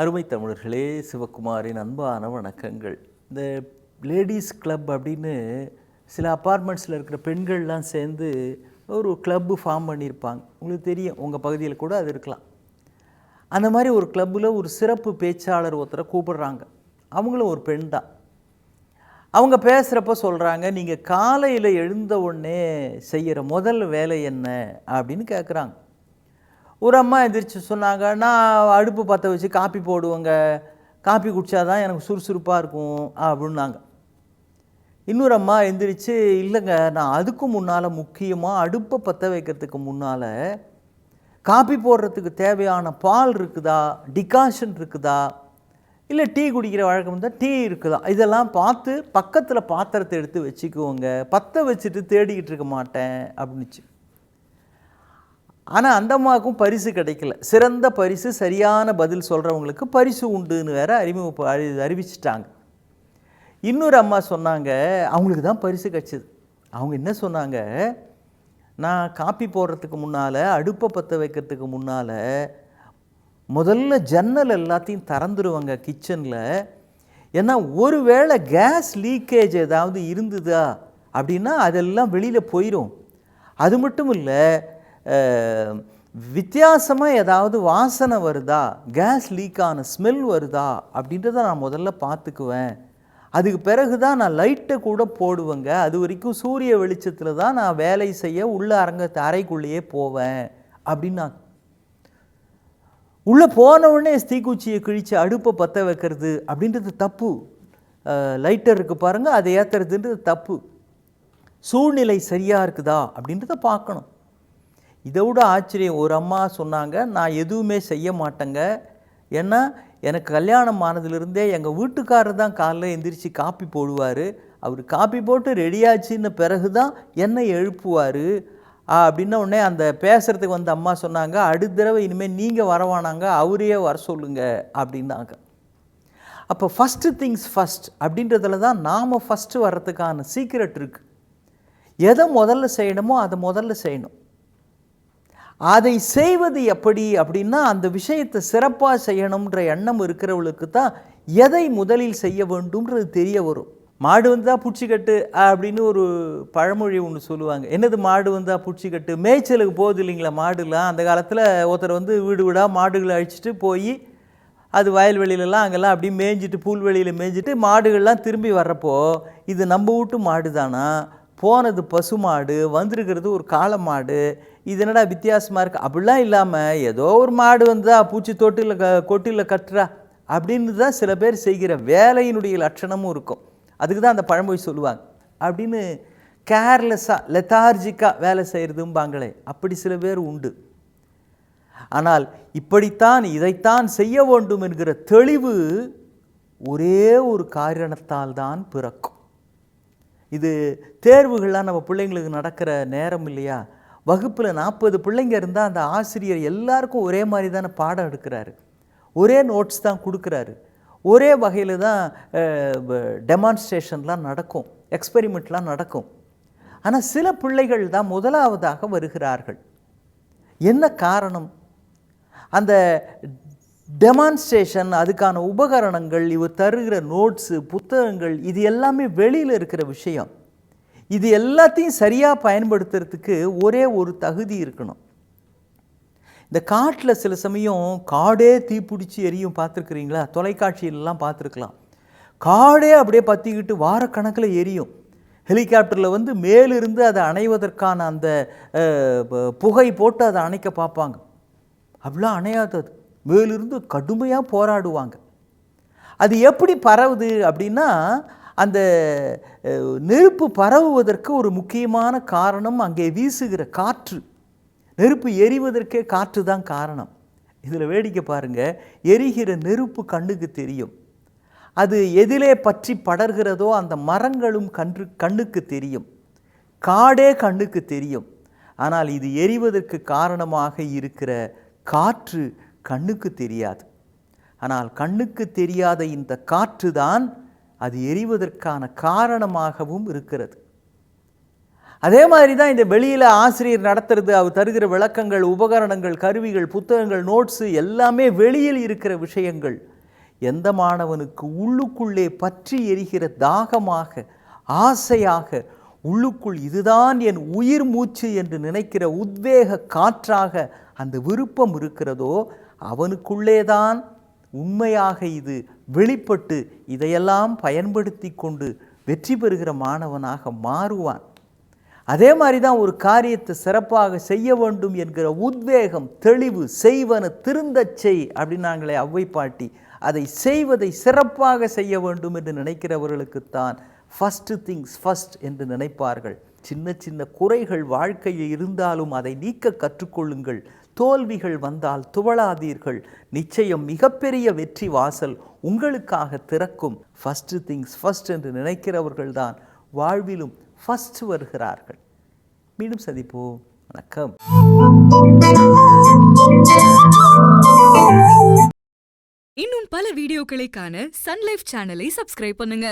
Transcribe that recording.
அருமை தமிழர்களே, சிவகுமாரின் அன்பான வணக்கங்கள். இந்த லேடீஸ் கிளப் அப்படின்னு சில அப்பார்ட்மெண்ட்ஸில் இருக்கிற பெண்கள்லாம் சேர்ந்து ஒரு கிளப்பு ஃபார்ம் பண்ணியிருப்பாங்க. உங்களுக்கு தெரியும், உங்கள் பகுதியில் கூட அது இருக்கலாம். அந்த மாதிரி ஒரு கிளப்பில் ஒரு சிறப்பு பேச்சாளர் ஒருத்தரை கூப்பிடுறாங்க. அவங்களும் ஒரு பெண் தான். அவங்க பேசுகிறப்ப சொல்கிறாங்க, நீங்கள் காலையில் எழுந்த உடனே செய்கிற முதல் வேலை என்ன அப்படின்னு கேட்குறாங்க. ஒரு அம்மா எந்திரிச்சு சொன்னாங்க, நான் அடுப்பு பற்ற வச்சு காப்பி போடுவேங்க, காப்பி குடித்தாதான் எனக்கு சுறுசுறுப்பாக இருக்கும் அப்படின்னாங்க. இன்னொரு அம்மா எந்திரிச்சு, இல்லைங்க, நான் அதுக்கும் முன்னால் முக்கியமாக அடுப்பை பற்ற வைக்கிறதுக்கு முன்னால் காப்பி போடுறதுக்கு தேவையான பால் இருக்குதா, டிகாஷன் இருக்குதா, இல்லை டீ குடிக்கிற வழக்கம் இருந்தால் டீ இருக்குதா, இதெல்லாம் பார்த்து பக்கத்தில் பாத்திரத்தை எடுத்து வச்சுக்குவோங்க, பற்ற வச்சுட்டு தேடிக்கிட்டு இருக்க மாட்டேன் அப்படின்னுச்சு. ஆனால் அந்த அம்மாவுக்கும் பரிசு கிடைக்கல. சிறந்த பரிசு, சரியான பதில் சொல்கிறவங்களுக்கு பரிசு உண்டுன்னு வேற அறிவிச்சிட்டாங்க. இன்னொரு அம்மா சொன்னாங்க, அவங்களுக்கு தான் பரிசு கிடச்சிது. அவங்க என்ன சொன்னாங்க, நான் காப்பி போடுறதுக்கு முன்னால், அடுப்பை பற்ற வைக்கிறதுக்கு முன்னால் முதல்ல ஜன்னல் எல்லாத்தையும் திறந்துருவாங்க கிச்சனில். ஏன்னா ஒரு வேளை கேஸ் லீக்கேஜ் ஏதாவது இருந்ததா அப்படின்னா அதெல்லாம் வெளியில் போயிடும். அது மட்டும் இல்லை, வித்தியாசமாக ஏதாவது வாசனை வருதா, கேஸ் லீக்கான ஸ்மெல் வருதா அப்படின்றத நான் முதல்ல பார்த்துக்குவேன். அதுக்கு பிறகு தான் நான் லைட்டை கூட போடுவேங்க. அது வரைக்கும் சூரிய வெளிச்சத்தில் தான் நான் வேலை செய்ய உள்ள அறைக்குள்ளேயே போவேன் அப்படின்னா. உள்ளே போனவுடனே தீக்குச்சியை கிழித்து அடுப்பை பற்ற வைக்கிறது அப்படின்றது தப்பு. லைட்டர் இருக்குது பாருங்கள், அதை ஏற்றுறதுன்றது தப்பு. சூழ்நிலை சரியாக இருக்குதா அப்படின்றத பார்க்கணும். இதை விட ஆச்சரியம், ஒரு அம்மா சொன்னாங்க, நான் எதுவுமே செய்ய மாட்டேங்க, ஏன்னா எனக்கு கல்யாணம் ஆனதுலேருந்தே எங்கள் வீட்டுக்காரர் தான் காலைல எந்திரிச்சு காப்பி போடுவார், அவர் காப்பி போட்டு ரெடியாச்சுன்னு பிறகு தான் என்னை எழுப்புவார் அப்படின்ன உடனே அந்த பேசுகிறதுக்கு வந்த அம்மா சொன்னாங்க, அடுத்த தடவை இனிமேல் நீங்கள் வரவானாங்க, அவரையே வர சொல்லுங்க அப்படின்னாங்க. அப்போ ஃபஸ்ட்டு திங்ஸ் ஃபஸ்ட் அப்படின்றதுல தான் நாம் ஃபஸ்ட்டு வர்றதுக்கான சீக்ரெட் இருக்குது. எதை முதல்ல செய்யணுமோ அதை முதல்ல செய்யணும். அதை செய்வது எப்படி அப்படின்னா, அந்த விஷயத்தை சிறப்பாக செய்யணுன்ற எண்ணம் இருக்கிறவளுக்கு தான் எதை முதலில் செய்ய வேண்டும்ன்றது தெரிய வரும். மாடு வந்தால் பூச்சிக்கட்டு அப்படின்னு ஒரு பழமொழி ஒன்று சொல்லுவாங்க. என்னது மாடு வந்தால் பூச்சிக்கட்டு? மேய்ச்சலுக்கு போகுது இல்லைங்களா மாடுலாம். அந்த காலத்தில் ஒருத்தர் வீடு வீடாக மாடுகளை அழிச்சிட்டு போய் அது வயல்வெளியிலலாம் அங்கெல்லாம் அப்படியே மேய்ஞ்சிட்டு, புல்வெளியில் மேய்ஞ்சிட்டு மாடுகள்லாம் திரும்பி வர்றப்போ, இது நம்ம வீட்டு மாடு தானா, போனது பசு மாடு, வந்திருக்கிறது ஒரு காளை மாடு, இது என்னடா வித்தியாசமாக இருக்குது அப்படிலாம் இல்லாமல், ஏதோ ஒரு மாடு வந்தால் பூச்சி கொட்டியில் கட்டுறா அப்படின்னு தான் சில பேர் செய்கிற வேலையினுடைய லட்சணமும் இருக்கும். அதுக்கு தான் அந்த பழமொழி சொல்லுவாங்க. அப்படின்னு கேர்லெஸ்ஸாக லெத்தார்ஜிக்காக வேலை செய்கிறதும்பாங்களே, அப்படி சில பேர் உண்டு. ஆனால் இப்படித்தான் இதைத்தான் செய்ய வேண்டும் என்கிற தெளிவு ஒரே ஒரு காரணத்தால் தான் பிறக்கும். இது தேர்வுகள்லாம் நம்ம பிள்ளைங்களுக்கு நடக்கிற நேரம் இல்லையா? வகுப்பில் 40 பிள்ளைங்க இருந்தால் அந்த ஆசிரியர் எல்லாருக்கும் ஒரே மாதிரி தானே பாடம் எடுக்கிறாரு, ஒரே நோட்ஸ் தான் கொடுக்குறாரு, ஒரே வகையில் தான் டெமான்ஸ்ட்ரேஷன்லாம் நடக்கும், எக்ஸ்பெரிமெண்ட்லாம் நடக்கும். ஆனால் சில பிள்ளைகள் தான் முதலாவதாக வருகிறார்கள். என்ன காரணம்? அந்த டெமான்ஸ்ட்ரேஷன், அதுக்கான உபகரணங்கள், இவர் தருகிற நோட்ஸு, புத்தகங்கள், இது எல்லாமே வெளியில் இருக்கிற விஷயம். இது எல்லாத்தையும் சரியாக பயன்படுத்துறதுக்கு ஒரே ஒரு தகுதி இருக்கணும். இந்த காட்டில் சில சமயம் காடே தீப்பிடிச்சி எரியும், பார்த்துருக்குறீங்களா? தொலைக்காட்சியிலலாம் பார்த்துருக்கலாம். காடே அப்படியே பற்றிக்கிட்டு வாரக்கணக்கில் எரியும். ஹெலிகாப்டரில் மேலிருந்து அதை அணைவதற்கான அந்த புகை போட்டு அதை அணைக்க பார்ப்பாங்க. அப்படிலாம் அணையாதது, மேலிருந்து கடுமையாக போராடுவாங்க. அது எப்படி பரவுது அப்படின்னா, அந்த நெருப்பு பரவுவதற்கு ஒரு முக்கியமான காரணம் அங்கே வீசுகிற காற்று. நெருப்பு எரிவதற்கே காற்று தான் காரணம். இதில் வேடிக்கை பாருங்கள், எரிகிற நெருப்பு கண்ணுக்கு தெரியும், அது எதிலே பற்றி படர்கிறதோ அந்த மரங்களும் கண்ணுக்கு தெரியும், காடே கண்ணுக்கு தெரியும். ஆனால் இது எரிவதற்கு காரணமாக இருக்கிற காற்று கண்ணுக்கு தெரியாது. ஆனால் கண்ணுக்கு தெரியாத இந்த காற்று தான் அது எரிவதற்கான காரணமாகவும் இருக்கிறது. அதே மாதிரி தான் இந்த வெளியில் ஆசிரியர் நடத்துறது, அவர் தருகிற விளக்கங்கள், உபகரணங்கள், கருவிகள், புத்தகங்கள், நோட்ஸு எல்லாமே வெளியில் இருக்கிற விஷயங்கள். எந்த மாணவனுக்கு உள்ளுக்குள்ளே பற்றி எரிகிற தாகமாக, ஆசையாக, உள்ளுக்குள் இதுதான் என் உயிர் மூச்சு என்று நினைக்கிற உத்வேக காற்றாக அந்த விருப்பம் இருக்கிறதோ அவனுக்குள்ளே தான் உண்மையாக இது வெளிப்பட்டு இதையெல்லாம் பயன்படுத்தி கொண்டு வெற்றி பெறுகிற மாணவனாக மாறுவான். அதே மாதிரி தான் ஒரு காரியத்தை சிறப்பாக செய்ய வேண்டும் என்கிற உத்வேகம், தெளிவு, செய்வன திருந்தச் செய் அப்படின்னாங்களே ஔவை பாட்டி, அதை செய்வதை சிறப்பாக செய்ய வேண்டும் என்று நினைக்கிறவர்களுக்குத்தான் ஃபஸ்ட்டு திங்ஸ் ஃபஸ்ட் என்று நினைப்பார்கள். சின்ன சின்ன குறைகள் வாழ்க்கையில் இருந்தாலும் அதை நீக்க கற்றுக்கொள்ளுங்கள். தோல்விகள் வந்தால் துவளாதீர்கள். நிச்சயம் மிகப்பெரிய வெற்றி வாசல் உங்களுக்காக திறக்கும். ஃபஸ்ட்டு திங்ஸ் ஃபஸ்ட் என்று நினைக்கிறவர்கள்தான் வாழ்விலும் ஃபஸ்ட் வருகிறார்கள். மீண்டும் சந்திப்போம். வணக்கம். இன்னும் பல வீடியோக்களை காண சன்லைஃப் சேனலை சப்ஸ்கிரைப் பண்ணுங்க.